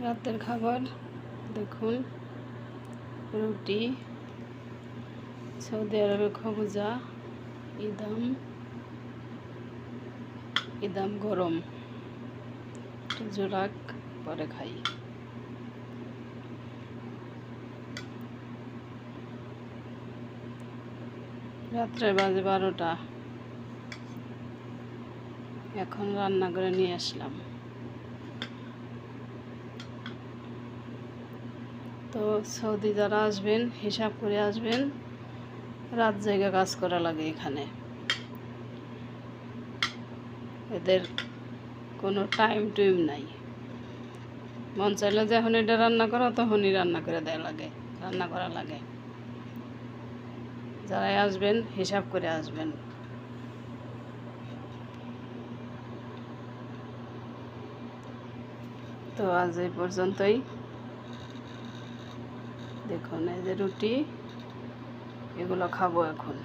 রাতের খাবার দেখুন, রুটি, সৌদি আরবে খবুজা, ইদাম গরম, জোরাক পরে খাই। রাত্রে বাজে 12টা, এখন রান্না করে নিয়ে আসলাম। তো সৌদি যারা আসবেন হিসাব করে আসবেন, রাত জায়গা কাজ করা লাগে এখানে। এদের কোনো টাইম টুইম নাই, মন চাইলে যখন এটা রান্না করো তখনই রান্না করে রান্না করা লাগে। যারাই আসবেন হিসাব করে আসবেন। তো আজ এই পর্যন্তই। দেখুন এই যে রুটি, এগুলো খাবো এখন।